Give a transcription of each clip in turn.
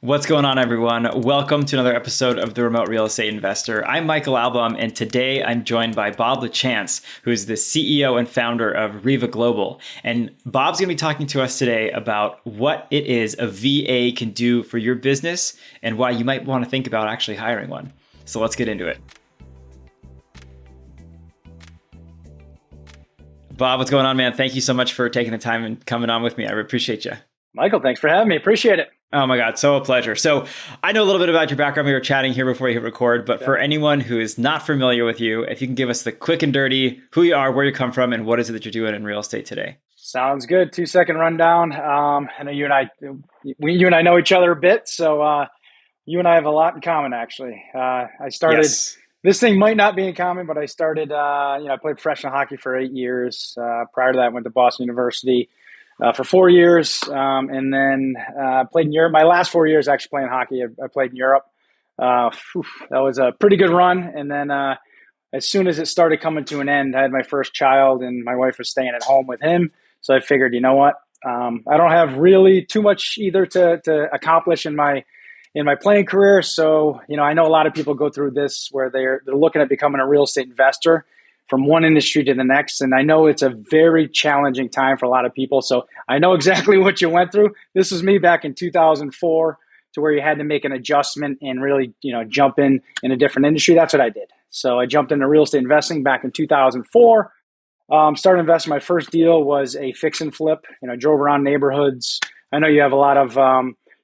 What's going on, everyone? Welcome to another episode of The Remote Real Estate Investor. I'm Michael Album, and today I'm joined by Bob Lachance, who is the CEO and founder of Riva Global. And Bob's going to be talking to us today about what it is a VA can do for your business and why you might want to think about actually hiring one. So let's get into it. Bob, what's going on, man? Thank you so much for taking the time and coming on with me. I appreciate you. Michael, thanks for having me. Appreciate it. Oh my God, so a pleasure. So I know a little bit about your background. We were chatting here before we hit record, but for anyone who is not familiar with you, if you can give us the quick and dirty, who you are, where you come from, and what is it that you're doing in real estate today? Sounds good. 2-second rundown. I know you and I know each other a bit, so you and I have a lot in common, actually. I started. Yes. This thing might not be in common, but I started. I played professional hockey for 8 years. Prior to that, I went to Boston University for 4 years, and then played in Europe. My last 4 years actually playing hockey, I played in Europe. That was a pretty good run. And then as soon as it started coming to an end, I had my first child, and my wife was staying at home with him. So I figured, you know what? I don't have really too much either to accomplish in my playing career. So, I know a lot of people go through this where they're looking at becoming a real estate investor from one industry to the next. And I know it's a very challenging time for a lot of people. So I know exactly what you went through. This was me back in 2004 to where you had to make an adjustment and really, jump in a different industry. That's what I did. So I jumped into real estate investing back in 2004. Started investing. My first deal was a fix and flip. Drove around neighborhoods. I know you have a lot of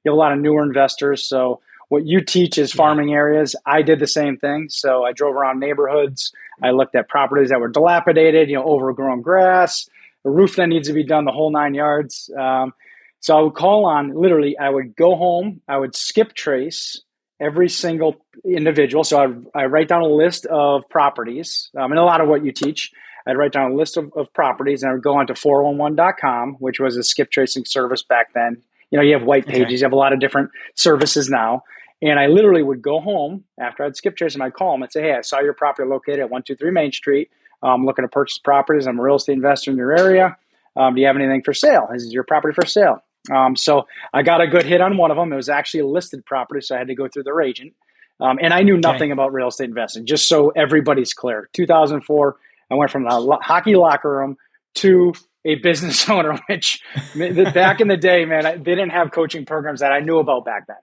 newer investors. So what you teach is farming areas. I did the same thing. So I drove around neighborhoods. I looked at properties that were dilapidated, overgrown grass, a roof that needs to be done, the whole 9 yards. So I would call on, literally, I would go home, I would skip trace every single individual. So I write down a list of properties, and a lot of what you teach. I'd write down a list of properties, and I would go onto 411.com, which was a skip tracing service back then. You have white pages, you have a lot of different services now. And I literally would go home after I'd skip trace, and I'd call them and say, hey, I saw your property located at 123 Main Street. I'm looking to purchase properties. I'm a real estate investor in your area. Do you have anything for sale? Is your property for sale? So I got a good hit on one of them. It was actually a listed property, so I had to go through their agent. And I knew nothing about real estate investing, just so everybody's clear. 2004, I went from the hockey locker room to a business owner, which back in the day, man, they didn't have coaching programs that I knew about back then.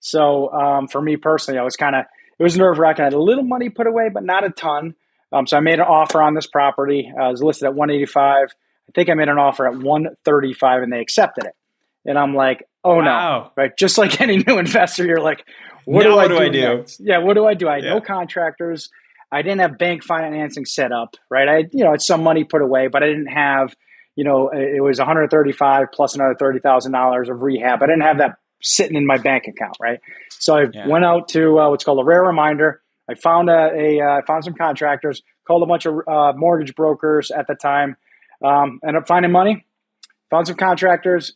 So for me personally, it was nerve-wracking. I had a little money put away, but not a ton. So I made an offer on this property. I was listed at 185. I think I made an offer at 135, and they accepted it. And I'm like, oh no, right? Just like any new investor, you're like, what do I do? Yeah, what do I do? I had no contractors. I didn't have bank financing set up, right? I had some money put away, but I didn't have, it was 135 plus another $30,000 of rehab. I didn't have that sitting in my bank account, right? So I went out to what's called a rare reminder. I found I found some contractors, called a bunch of mortgage brokers at the time, ended up finding money, found some contractors,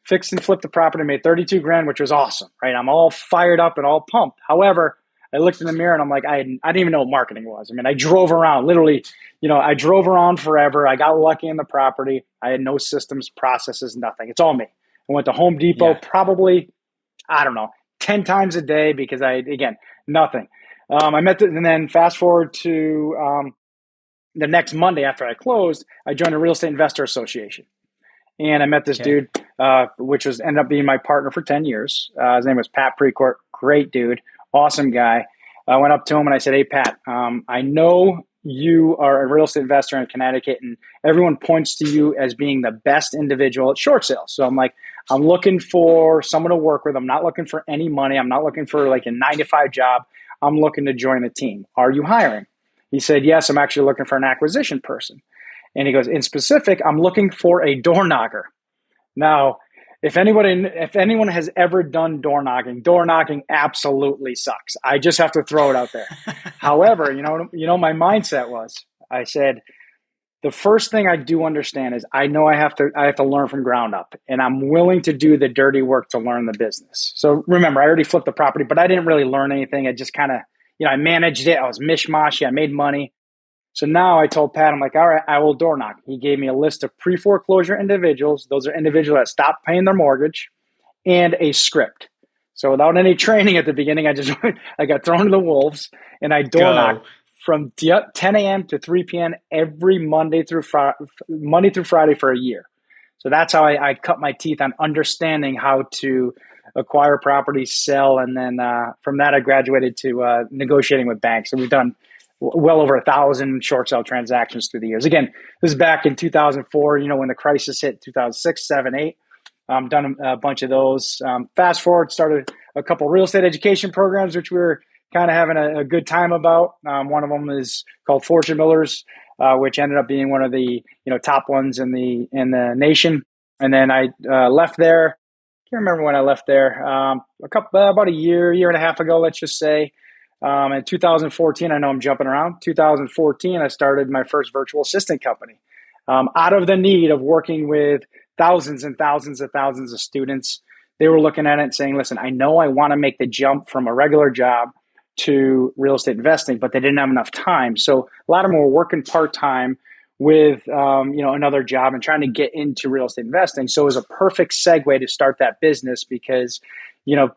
fixed and flipped the property, made 32 grand, which was awesome, right? I'm all fired up and all pumped. However, I looked in the mirror and I'm like, I didn't even know what marketing was. I mean, I drove around, literally, I drove around forever. I got lucky in the property. I had no systems, processes, nothing. It's all me. I went to Home Depot probably, 10 times a day because nothing. And then fast forward to the next Monday after I closed, I joined a Real Estate Investor Association. And I met this dude, which ended up being my partner for 10 years. His name was Pat Precourt. Great dude. Awesome guy. I went up to him and I said, hey, Pat, I know you are a real estate investor in Connecticut and everyone points to you as being the best individual at short sales. So I'm like, I'm looking for someone to work with. I'm not looking for any money. I'm not looking for like a 9-to-5 job. I'm looking to join the team. Are you hiring? He said, yes, I'm actually looking for an acquisition person. And he goes, in specific, I'm looking for a door knocker. Now, if anyone has ever done door knocking absolutely sucks. I just have to throw it out there. However, my mindset was, I said, the first thing I do understand is I know I have to learn from ground up, and I'm willing to do the dirty work to learn the business. So remember, I already flipped the property, but I didn't really learn anything. I just kind of, I managed it. I was mishmashy. I made money. So now I told Pat, I'm like, all right, I will door knock. He gave me a list of pre-foreclosure individuals. Those are individuals that stopped paying their mortgage, and a script. So without any training at the beginning, I got thrown to the wolves, and I door knocked Go. from 10 a.m. to 3 p.m. every Monday through Friday for a year. So that's how I cut my teeth on understanding how to acquire property, sell, and then from that I graduated to negotiating with banks. So we've done well over 1,000 short sale transactions through the years. Again, this is back in 2004. When the crisis hit, 2006, 7, 8. Done a bunch of those. Fast forward, started a couple real estate education programs, which we were kind of having a good time about. One of them is called Fortune Millers, which ended up being one of the top ones in the nation. And then I left there. Can't remember when I left there. About a year and a half ago, let's just say. In 2014, I know I'm jumping around. 2014, I started my first virtual assistant company out of the need of working with thousands and thousands and thousands of students. They were looking at it and saying, listen, I know I want to make the jump from a regular job to real estate investing, but they didn't have enough time. So a lot of them were working part-time with another job and trying to get into real estate investing. So it was a perfect segue to start that business because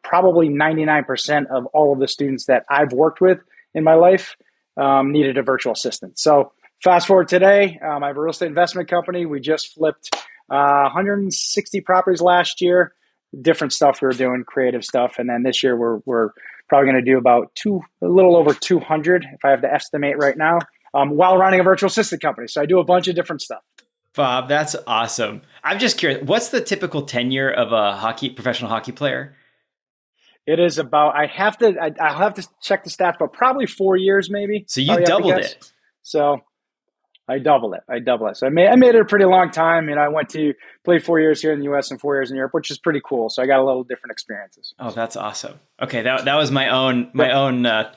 probably 99% of all of the students that I've worked with in my life needed a virtual assistant. So fast forward today, I have a real estate investment company. We just flipped 160 properties last year, different stuff we were doing, creative stuff. And then this year we're probably going to do about a little over 200, if I have to estimate right now, while running a virtual assistant company. So I do a bunch of different stuff. Bob, that's awesome. I'm just curious, what's the typical tenure of a professional hockey player? It is about, I'll have to check the stats, but probably 4 years maybe. So you doubled it. So I doubled it. So I made it a pretty long time. I played 4 years here in the U.S. and 4 years in Europe, which is pretty cool. So I got a little different experiences. Oh, that's awesome. Okay, that was my own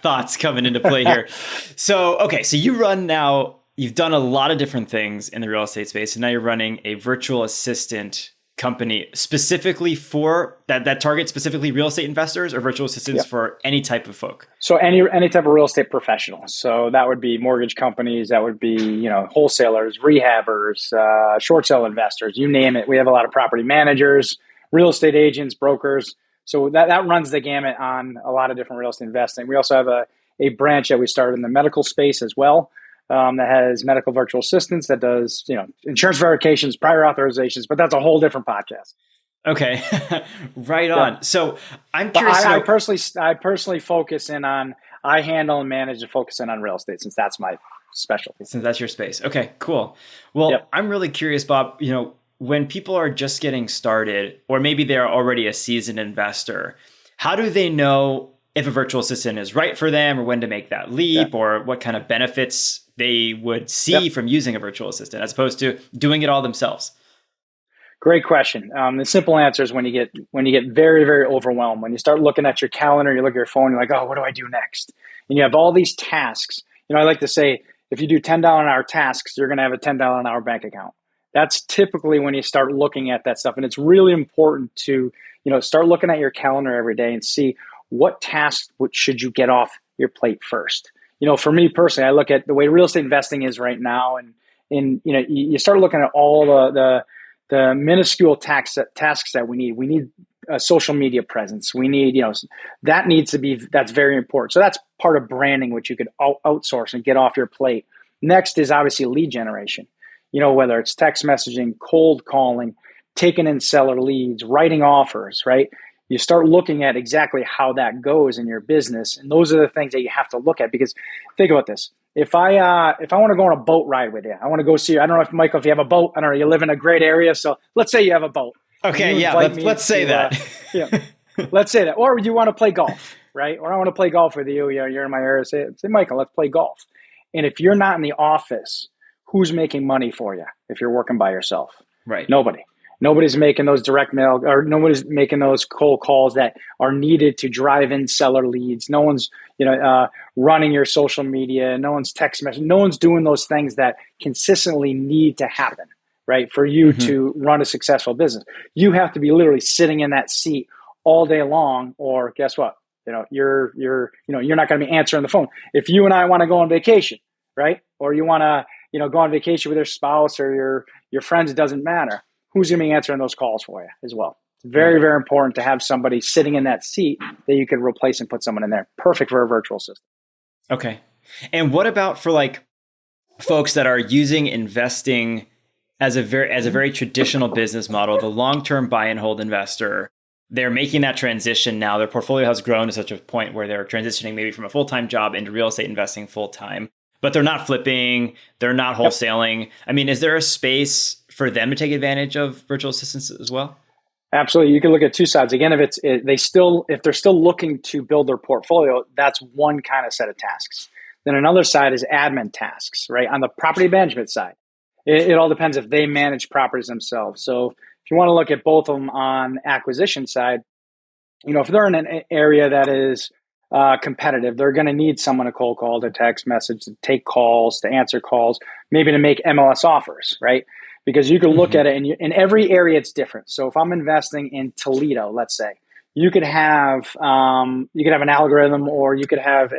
thoughts coming into play here. So you run now. You've done a lot of different things in the real estate space, and now you're running a virtual assistant company specifically for that targets specifically real estate investors or virtual assistants for any type of folk? So any type of real estate professional. So that would be mortgage companies, that would be, wholesalers, rehabbers, short sale investors, you name it. We have a lot of property managers, real estate agents, brokers. So that runs the gamut on a lot of different real estate investing. We also have a branch that we started in the medical space as well. That has medical virtual assistants, that does, insurance verifications, prior authorizations, but that's a whole different podcast. Okay. Right on. Yeah. So I'm curious. I personally focus in on, I handle and manage and focus in on real estate since that's my specialty. Since that's your space. Okay, cool. Well, I'm really curious, Bob, when people are just getting started, or maybe they're already a seasoned investor, how do they know if a virtual assistant is right for them or when to make that leap or what kind of benefits they would see from using a virtual assistant as opposed to doing it all themselves? Great question. The simple answer is when you get very, very overwhelmed, when you start looking at your calendar, you look at your phone, you're like, oh, what do I do next? And you have all these tasks. I like to say, if you do $10 an hour tasks, you're going to have a $10 an hour bank account. That's typically when you start looking at that stuff. And it's really important to, start looking at your calendar every day and see what tasks should you get off your plate first. For me personally, I look at the way real estate investing is right now, and you start looking at all the minuscule tasks that we need. We need a social media presence. We need, that's very important. So that's part of branding, which you could outsource and get off your plate. Next is obviously lead generation. Whether it's text messaging, cold calling, taking in seller leads, writing offers, right? You start looking at exactly how that goes in your business. And those are the things that you have to look at, because think about this. If I want to go on a boat ride with you, I want to go see you. I don't know if Michael, if you have a boat, I don't know, you live in a great area. So let's say you have a boat. Okay. Yeah. Let's say that. Let's say that. Or you want to play golf, right? Or I want to play golf with you. You're in my area. Say, Michael, let's play golf. And if you're not in the office, who's making money for you if you're working by yourself? Right. Nobody. Nobody's making those direct mail, or nobody's making those cold calls that are needed to drive in seller leads. No one's, running your social media. No one's text messaging. No one's doing those things that consistently need to happen, right? For you to run a successful business, you have to be literally sitting in that seat all day long, or guess what? You're not going to be answering the phone. If you and I want to go on vacation, right? Or you want to, go on vacation with your spouse or your friends, it doesn't matter. Who's going to be answering those calls for you as well? It's very, very important to have somebody sitting in that seat that you could replace and put someone in there. Perfect for a virtual assistant. Okay. And what about for like folks that are using investing as a very traditional business model, the long-term buy and hold investor? They're making that transition now. Their portfolio has grown to such a point where they're transitioning maybe from a full-time job into real estate investing full-time, but they're not flipping, they're not wholesaling. Yep. I mean, is there a space for them to take advantage of virtual assistants as well? Absolutely. You can look at two sides. Again, if they're still looking to build their portfolio, that's one kind of set of tasks. Then another side is admin tasks, right? On the property management side, it all depends if they manage properties themselves. So if you want to look at both of them on acquisition side, if they're in an area that is competitive, they're going to need someone to cold call, to text message, to take calls, to answer calls, maybe to make MLS offers, right? Because you can look at it, and in every area it's different. So if I'm investing in Toledo, let's say, you could have an algorithm, or you could have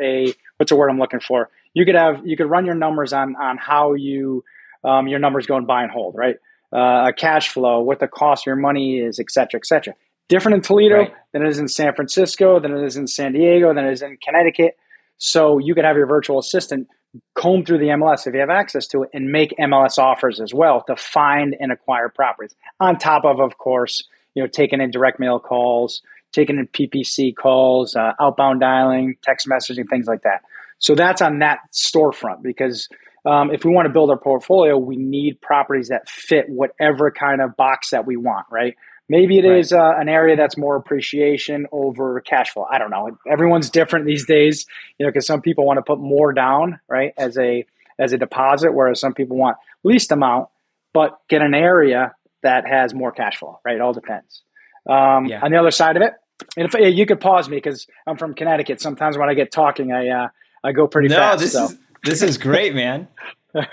what's the word I'm looking for? You could run your numbers on how your numbers go in buy and hold, right? A cash flow, what the cost of your money is, et cetera, et cetera. Different in Toledo than it is in San Francisco, than it is in San Diego, than it is in Connecticut. So you could have your virtual assistant comb through the MLS if you have access to it and make MLS offers as well to find and acquire properties. On top of course, taking in direct mail calls, taking in PPC calls, outbound dialing, text messaging, things like that. So that's on that storefront, because if we want to build our portfolio, we need properties that fit whatever kind of box that we want, right? Maybe it is an area that's more appreciation over cash flow. I don't know. Everyone's different these days, because some people want to put more down, right, as a deposit, whereas some people want least amount, but get an area that has more cash flow, right? It all depends. On the other side of it, and if you could pause me because I'm from Connecticut. Sometimes when I get talking, I go pretty fast. This is great, man.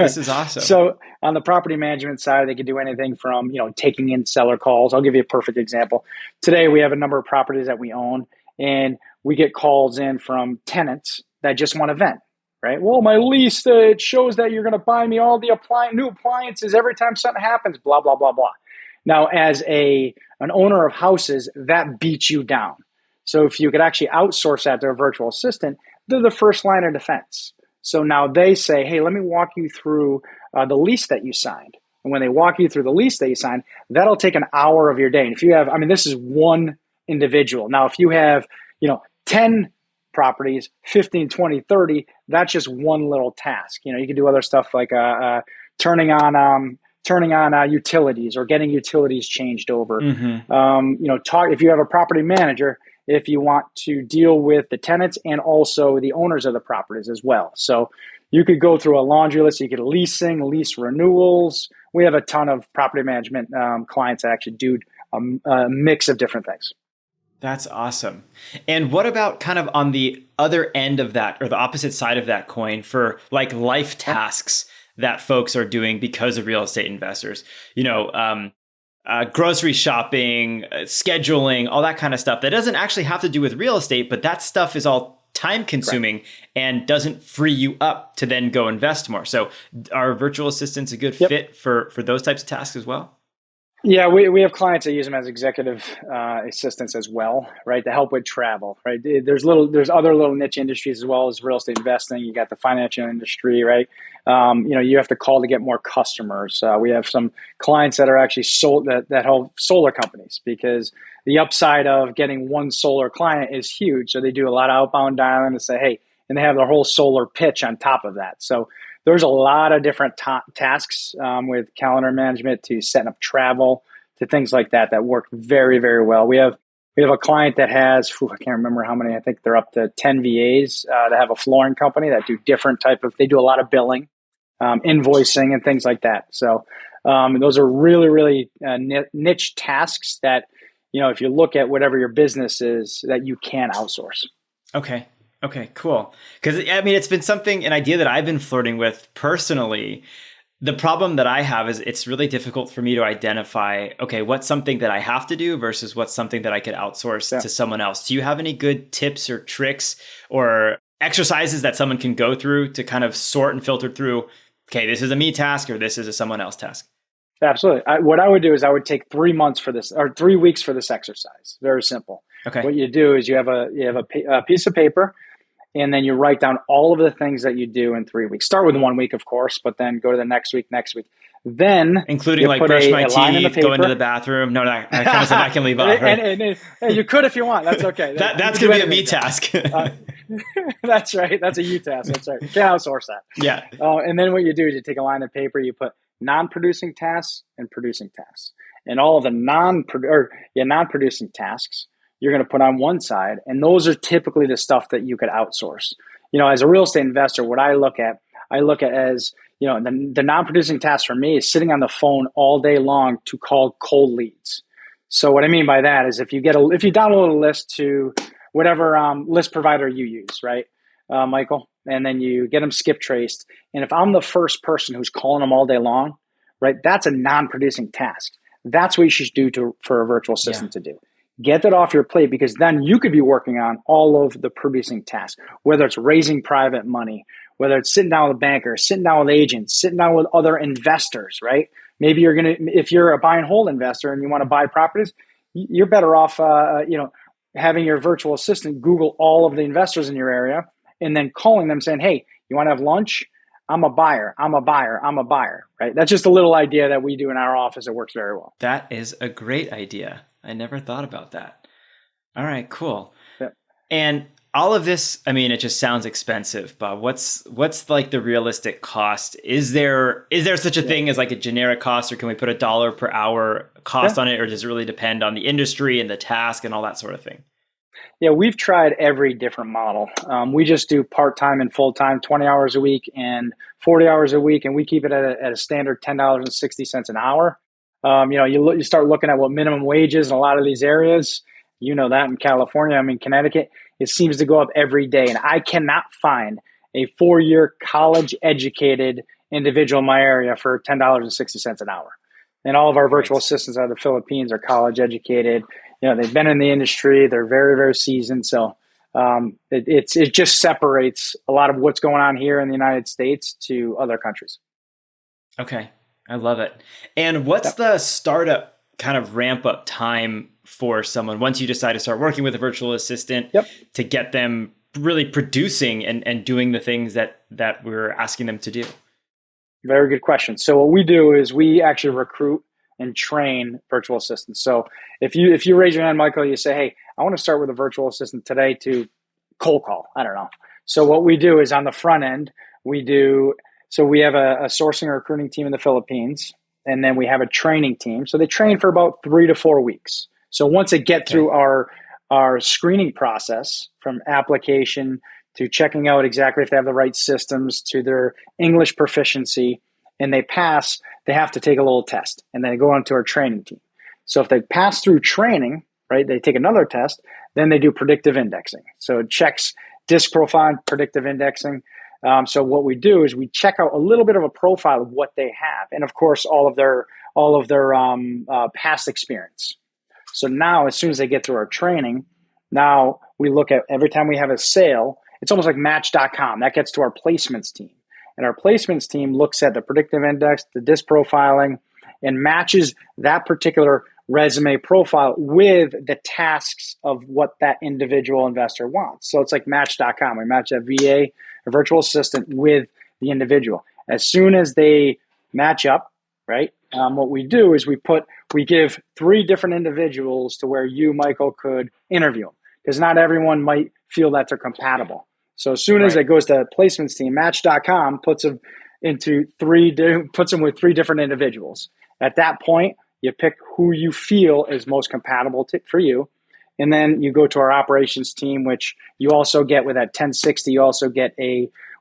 This is awesome. So on the property management side, they can do anything from, taking in seller calls. I'll give you a perfect example. Today, we have a number of properties that we own, and we get calls in from tenants that just want to vent, right? Well, my lease, it shows that you're going to buy me all the new appliances every time something happens, blah, blah, blah, blah. Now, as an owner of houses, that beats you down. So if you could actually outsource that to a virtual assistant, they're the first line of defense. So now they say, hey, let me walk you through the lease that you signed. And when they walk you through the lease that you signed, that'll take an hour of your day. And if you have, this is one individual. Now, if you have, 10 properties, 15, 20, 30, that's just one little task. You can do other stuff like turning on utilities or getting utilities changed over. If you have a property manager, if you want to deal with the tenants and also the owners of the properties as well. So you could go through a laundry list. You could lease renewals. We have a ton of property management clients that actually do a mix of different things. That's awesome. And what about kind of on the other end of that, or the opposite side of that coin, for like life tasks that folks are doing because of real estate investors? Grocery shopping, scheduling, all that kind of stuff that doesn't actually have to do with real estate, but that stuff is all time consuming and doesn't free you up to then go invest more. So are virtual assistants a good fit for those types of tasks as well? Yeah, we have clients that use them as executive assistants as well, right? To help with travel, right? There's other little niche industries as well as real estate investing. You got the financial industry, right? You have to call to get more customers. We have some clients that are actually that help solar companies, because the upside of getting one solar client is huge. So they do a lot of outbound dialing to say, hey, and they have their whole solar pitch on top of that. So there's a lot of different tasks with calendar management to setting up travel to things like that work very, very well. We have a client that has, I can't remember how many, I think they're up to 10 VAs that have a flooring company that do they do a lot of billing, invoicing and things like that. So those are really, really niche tasks that, if you look at whatever your business is, that you can outsource. Okay, cool. Because it's been an idea that I've been flirting with personally. The problem that I have is it's really difficult for me to identify, okay, what's something that I have to do versus what's something that I could outsource to someone else. Do you have any good tips or tricks or exercises that someone can go through to kind of sort and filter through, okay, this is a me task or this is a someone else task? Absolutely. What I would do is I would take 3 months for this, or 3 weeks for this exercise. Very simple. Okay. What you do is you have a piece of paper, and then you write down all of the things that you do in 3 weeks. Start with 1 week, of course, but then go to the next week. Then Including you like put brush my a line in the teeth, go into paper. the bathroom. No, that kind of stuff I can leave off, right? And you could if you want. That's okay. That's going to be a me task. That's right. That's a you task. That's right. You can't outsource that. Yeah. And then what you do is you take a line of paper, you put non-producing tasks and producing tasks. And all of the non-producing tasks, you're going to put on one side. And those are typically the stuff that you could outsource. As a real estate investor, what I look at as, the non-producing task for me is sitting on the phone all day long to call cold leads. So what I mean by that is if you download a list to whatever list provider you use, right, Michael, and then you get them skip traced. And if I'm the first person who's calling them all day long, right, that's a non-producing task. That's what you should do for a virtual assistant to do. Get that off your plate, because then you could be working on all of the producing tasks, whether it's raising private money, whether it's sitting down with bankers, sitting down with agents, sitting down with other investors, right? Maybe if you're a buy and hold investor and you want to buy properties, you're better off, having your virtual assistant Google all of the investors in your area and then calling them saying, hey, you want to have lunch? I'm a buyer, right? That's just a little idea that we do in our office. It works very well. That is a great idea. I never thought about that. All right, cool. Yeah. And all of this, I mean, it just sounds expensive, but what's like the realistic cost? Is there such a thing as like a generic cost, or can we put $1 per hour cost on it, or does it really depend on the industry and the task and all that sort of thing? Yeah, we've tried every different model. We just do part-time and full-time, 20 hours a week and 40 hours a week, and we keep it at a standard $10.60 an hour. You start looking at what minimum wage is in a lot of these areas. You know that in California, Connecticut, it seems to go up every day. And I cannot find a 4-year college-educated individual in my area for $10.60 an hour. And all of our virtual assistants out of the Philippines are college-educated. They've been in the industry. They're very, very seasoned. So it just separates a lot of what's going on here in the United States to other countries. Okay. I love it. And what's the startup kind of ramp up time for someone once you decide to start working with a virtual assistant to get them really producing and doing the things that we're asking them to do? Very good question. So what we do is we actually recruit and train virtual assistants. So if you raise your hand, Michael, you say, hey, I want to start with a virtual assistant today to cold call. I don't know. So what we do is on the front end, we have a sourcing and recruiting team in the Philippines, and then we have a training team. So they train for about 3 to 4 weeks. So once they get through our screening process, from application to checking out exactly if they have the right systems to their English proficiency, and they pass, they have to take a little test, and then they go on to our training team. So if they pass through training, right, they take another test, then they do predictive indexing. So it checks disc profile and predictive indexing. So what we do is we check out a little bit of a profile of what they have, and of course all of their past experience. So now, as soon as they get through our training, now we look at every time we have a sale. It's almost like Match.com. That gets to our placements team, and our placements team looks at the predictive index, the disc profiling, and matches that particular resume profile with the tasks of what that individual investor wants. So it's like Match.com. We match a VA, a virtual assistant, with the individual. As soon as they match up, right, what we do is we give 3 different individuals to where you, Michael, could interview them, because not everyone might feel that they're compatible. So as soon as it goes to placements team, Match.com puts them with 3 different individuals. At that point, you pick who you feel is most compatible for you. And then you go to our operations team, which you also get with that 1060. You also get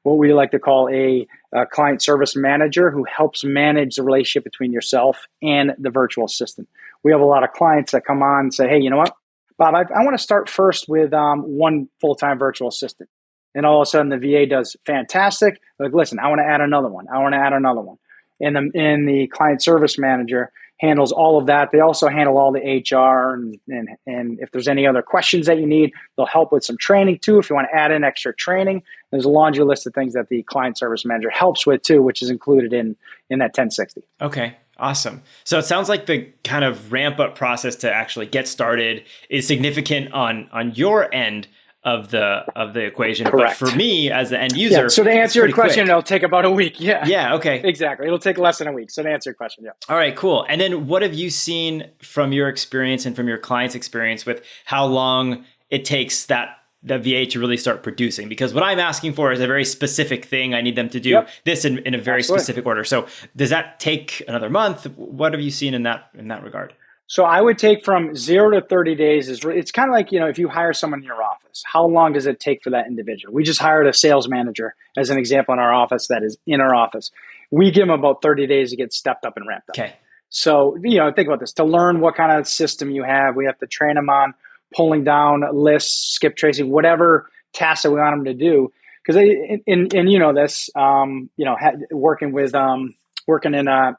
what we like to call a client service manager, who helps manage the relationship between yourself and the virtual assistant. We have a lot of clients that come on and say, hey, you know what, Bob, I want to start first with one full-time virtual assistant. And all of a sudden the VA does fantastic. Like, listen, I want to add another one. And the client service manager handles all of that. They also handle all the HR, and if there's any other questions that you need, they'll help with some training too. If you want to add in extra training, there's a laundry list of things that the client service manager helps with too, which is included in that 1060. Okay. Awesome. So it sounds like the kind of ramp up process to actually get started is significant on your end of the equation. Correct. But for me as the end user, yeah. So to answer your question, quick. it'll take about a week. Yeah. Yeah. Okay. Exactly. It'll take less than a week. So to answer your question, yeah. All right, cool. And then what have you seen from your experience and from your clients' experience with how long it takes the VA to really start producing? Because what I'm asking for is a very specific thing. I need them to do this in a very specific order. So does that take another month? What have you seen in that regard? So I would take from 0 to 30 days. It's kind of like, if you hire someone in your office, how long does it take for that individual? We just hired a sales manager as an example in our office that is in our office. We give them about 30 days to get stepped up and ramped up. Okay. So, think about this. To learn what kind of system you have, we have to train them on pulling down lists, skip tracing, whatever tasks that we want them to do. Because working in a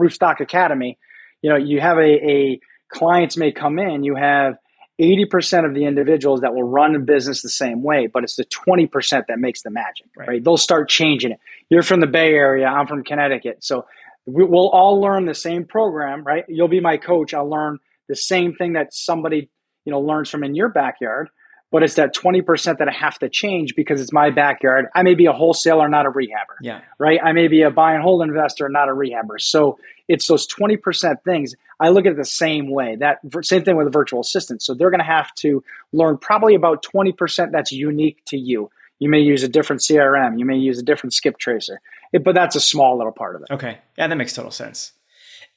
Roofstock Academy, you have a clients may come in, you have 80% of the individuals that will run a business the same way, but it's the 20% that makes the magic, right? They'll start changing it. You're from the Bay Area, I'm from Connecticut. So we'll all learn the same program, right? You'll be my coach. I'll learn the same thing that somebody, learns from in your backyard, but it's that 20% that I have to change because it's my backyard. I may be a wholesaler, not a rehabber, right? I may be a buy and hold investor, not a rehabber. So it's those 20% things. I look at it the same way. That same thing with a virtual assistant. So they're going to have to learn probably about 20% that's unique to you. You may use a different CRM. You may use a different skip tracer, but that's a small little part of it. Okay. Yeah, that makes total sense.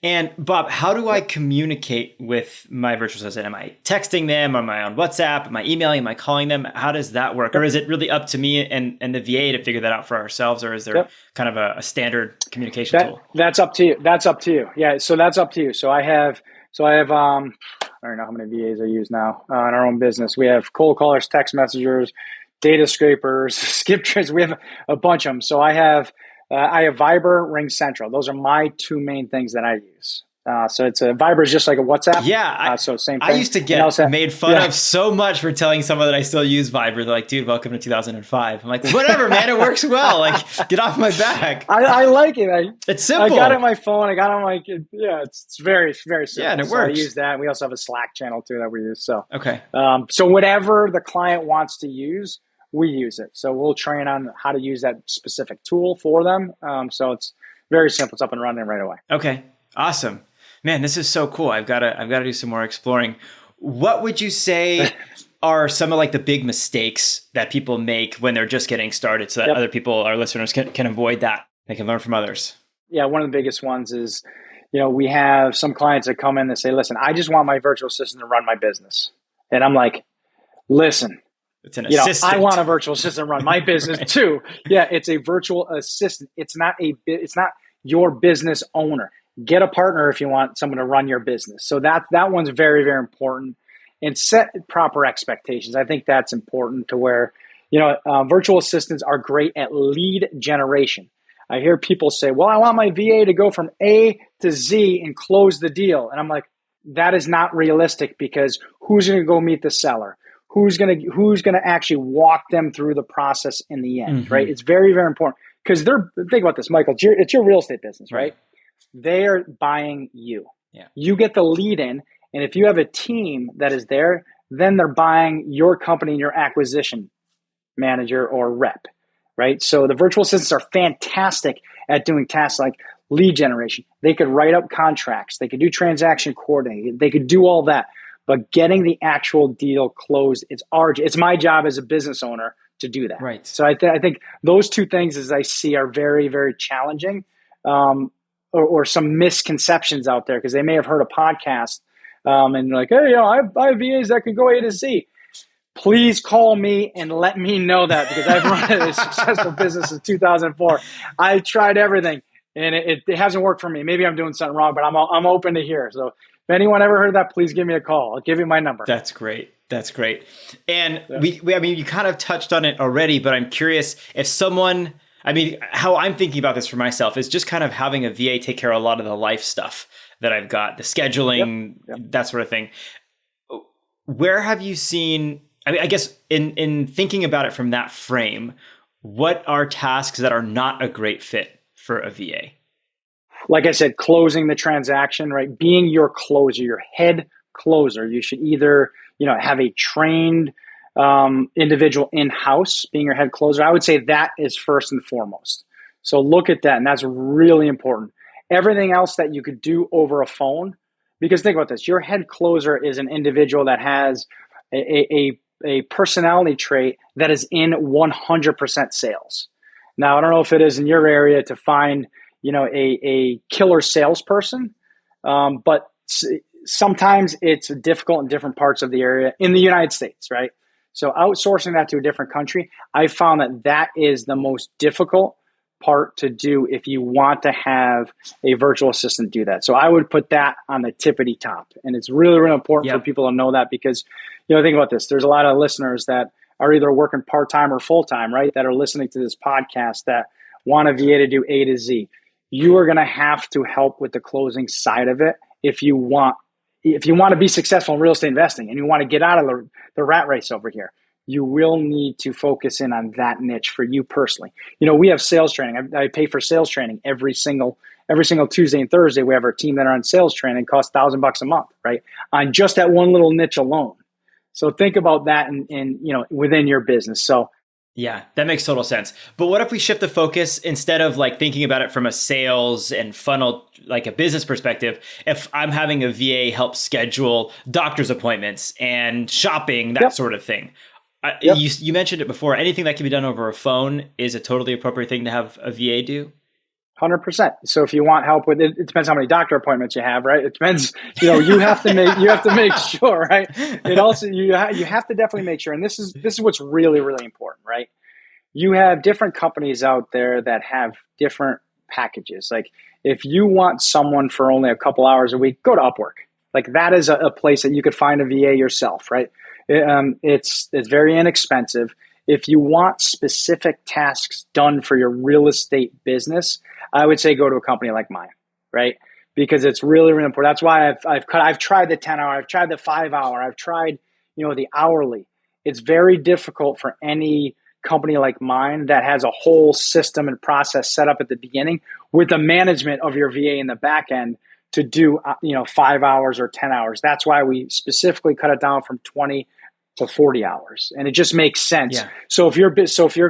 And Bob, how do I communicate with my virtual assistant? Am I texting them? Am I on WhatsApp? Am I emailing? Am I calling them? How does that work? Or is it really up to me and the VA to figure that out for ourselves? Or is there kind of a standard communication tool? That's up to you. That's up to you. Yeah. So that's up to you. So I have I don't know how many VAs I use now in our own business. We have cold callers, text messengers, data scrapers, skip tracers. We have a bunch of them. So I have Viber, Ring Central. Those are my two main things that I use. So Viber is just like a WhatsApp. Yeah. So same thing. I used to get made fun of so much for telling someone that I still use Viber. They're like, dude, welcome to 2005. I'm like, whatever, man, it works well. Like, get off my back. I like it. It's simple. I got it on my phone. I got it on my, it's very, very simple. Yeah, and it works. I use that. We also have a Slack channel too that we use. So, okay. So whatever the client wants to use, we use it. So we'll train on how to use that specific tool for them. So it's very simple. It's up and running right away. Okay. Awesome. Man, this is so cool. I've got to do some more exploring. What would you say are some of like the big mistakes that people make when they're just getting started so that other people, our listeners can avoid that? They can learn from others. Yeah. One of the biggest ones is, we have some clients that come in and say, listen, I just want my virtual assistant to run my business. And I'm like, listen, it's an assistant. I want a virtual assistant run my business too. Yeah, it's a virtual assistant. It's not your business owner. Get a partner if you want someone to run your business. So that one's very, very important. And set proper expectations. I think that's important to where, virtual assistants are great at lead generation. I hear people say, well, I want my VA to go from A to Z and close the deal. And I'm like, that is not realistic because who's going to go meet the seller? Who's going to actually walk them through the process in the end, right? It's very, very important because think about this, Michael, it's your real estate business, right? They are buying you. Yeah. You get the lead in. And if you have a team that is there, then they're buying your company and your acquisition manager or rep, right? So the virtual assistants are fantastic at doing tasks like lead generation. They could write up contracts. They could do transaction coordinating. They could do all that. But getting the actual deal closed, it's arduous. It's my job as a business owner to do that. Right. So I think those two things, as I see, are very, very challenging, or some misconceptions out there because they may have heard a podcast and like, hey, I have VAs that could go A to Z. Please call me and let me know that because I've run a successful business since 2004. I tried everything and it hasn't worked for me. Maybe I'm doing something wrong, but I'm open to hear. So if anyone ever heard that, please give me a call. I'll give you my number. That's great. That's great. And I mean, you kind of touched on it already, but I'm curious if someone, how I'm thinking about this for myself is just kind of having a VA take care of a lot of the life stuff that I've got, the scheduling, that sort of thing. Where have you seen, I guess in thinking about it from that frame, what are tasks that are not a great fit for a VA? like I said, closing the transaction, right? Being your closer, your head closer. You should either, have a trained individual in-house being your head closer. I would say that is first and foremost. So look at that, and that's really important. Everything else that you could do over a phone, because think about this, your head closer is an individual that has a personality trait that is in 100% sales. Now, I don't know if it is in your area to find, a killer salesperson, but sometimes it's difficult in different parts of the area in the United States, right? So outsourcing that to a different country, I found that is the most difficult part to do if you want to have a virtual assistant do that. So I would put that on the tippity top. And it's really, really important for people to know that because, think about this. There's a lot of listeners that are either working part-time or full-time, right? That are listening to this podcast that want a VA to do A to Z. You are going to have to help with the closing side of it if you want to be successful in real estate investing and you want to get out of the rat race over here. You will need to focus in on that niche for you personally. We have sales training. I pay for sales training every single Tuesday and Thursday. We have our team that are on sales training. It costs $1,000 a month, right? On just that one little niche alone. So think about that in within your business. So yeah, that makes total sense. But what if we shift the focus instead of like thinking about it from a sales and funnel, like a business perspective? If I'm having a VA help schedule doctor's appointments and shopping, that sort of thing. You mentioned it before. Anything that can be done over a phone is a totally appropriate thing to have a VA do. 100%. So if you want help with it, it depends how many doctor appointments you have, right? It depends. You have to make sure, right? It also you have to definitely make sure. And this is what's really, really important, right? You have different companies out there that have different packages. Like if you want someone for only a couple hours a week, go to Upwork. Like that is a place that you could find a VA yourself, right? It's very inexpensive. If you want specific tasks done for your real estate business, I would say go to a company like mine, right? Because it's really, really important. That's why I've tried the 10-hour, I've tried the 5-hour, I've tried, the hourly. It's very difficult for any company like mine that has a whole system and process set up at the beginning with the management of your VA in the back end to do 5 hours or 10 hours. That's why we specifically cut it down from 20 to 40 hours, and it just makes sense. Yeah. So if your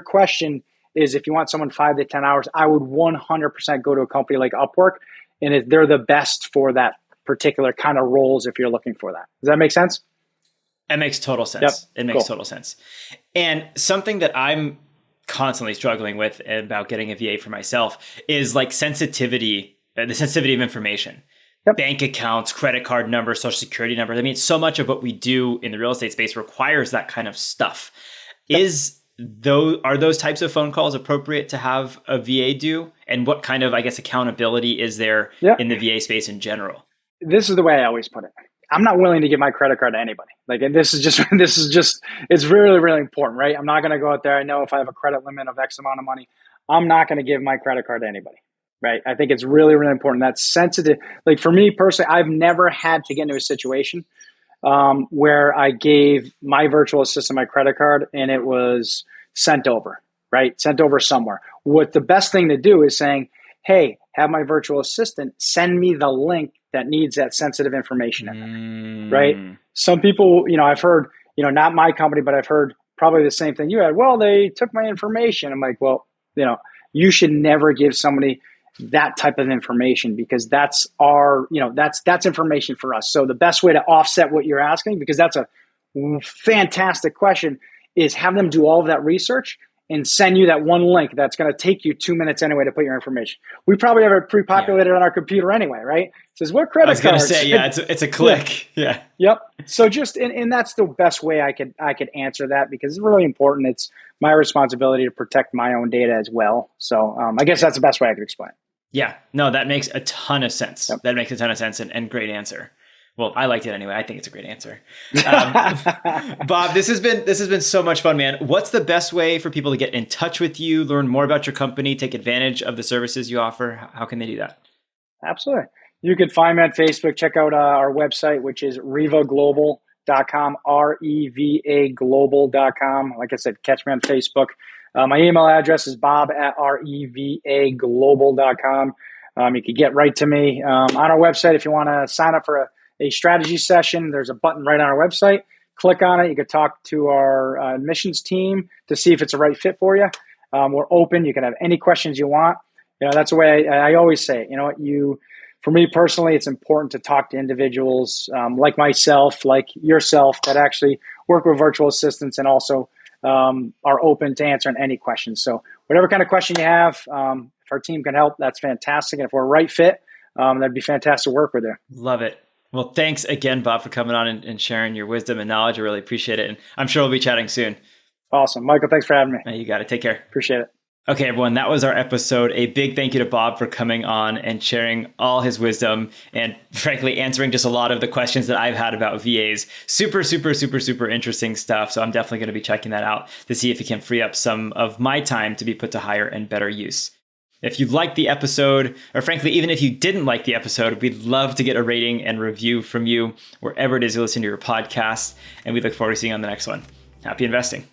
question is if you want someone 5 to 10 hours, I would 100% go to a company like Upwork, and they're the best for that particular kind of roles if you're looking for that. Does that make sense? It makes total sense. It makes total sense. And something that I'm constantly struggling with about getting a VA for myself is like the sensitivity of information. Bank accounts, credit card numbers, social security numbers. I mean, so much of what we do in the real estate space requires that kind of stuff. Are those types of phone calls appropriate to have a VA do? And what kind of, accountability is there in the VA space in general? This is the way I always put it. I'm not willing to give my credit card to anybody. Like, and this is just, it's really, really important, right? I'm not going to go out there. I know if I have a credit limit of X amount of money, I'm not going to give my credit card to anybody. Right. I think it's really, really important. That's sensitive. Like for me personally, I've never had to get into a situation where I gave my virtual assistant my credit card and it was sent over, right? Sent over somewhere. What the best thing to do is saying, hey, have my virtual assistant send me the link that needs that sensitive information in there, right? Some people, I've heard, not my company, but I've heard probably the same thing you had. Well, they took my information. I'm like, well, you should never give somebody that type of information because that's that's information for us. So the best way to offset what you're asking, because that's a fantastic question, is have them do all of that research and send you that one link that's going to take you 2 minutes anyway to put your information. We probably have it pre-populated on our computer anyway, right? It says what credit card? I was going to say, it's a click. Yeah. Yep. So just and that's the best way I could answer that because it's really important. It's my responsibility to protect my own data as well. So I guess that's the best way I could explain it. Yeah, no, that makes a ton of sense. Yep. That makes a ton of sense and great answer. Well, I liked it anyway. I think it's a great answer. Bob, this has been so much fun, man. What's the best way for people to get in touch with you, learn more about your company, take advantage of the services you offer? How can they do that? Absolutely. You can find me on Facebook. Check out our website, which is revaglobal.com, revaglobal.com. Like I said, catch me on Facebook. My email address is bob@revaglobal.com. You can get right to me on our website. If you want to sign up for a strategy session, there's a button right on our website. Click on it. You can talk to our admissions team to see if it's a right fit for you. We're open. You can have any questions you want. That's the way I always say it. For me personally, it's important to talk to individuals like myself, like yourself, that actually work with virtual assistants and also are open to answering any questions. So whatever kind of question you have, if our team can help, that's fantastic. And if we're a right fit, that'd be fantastic to work with you. Love it. Well, thanks again, Bob, for coming on and sharing your wisdom and knowledge. I really appreciate it. And I'm sure we'll be chatting soon. Awesome. Michael, thanks for having me. You got it. Take care. Appreciate it. Okay, everyone, that was our episode. A big thank you to Bob for coming on and sharing all his wisdom and frankly answering just a lot of the questions that I've had about VAs. Super, super, super, super interesting stuff. So I'm definitely going to be checking that out to see if it can free up some of my time to be put to higher and better use. If you liked the episode, or frankly, even if you didn't like the episode, we'd love to get a rating and review from you wherever it is you listen to your podcast. And we look forward to seeing you on the next one. Happy investing.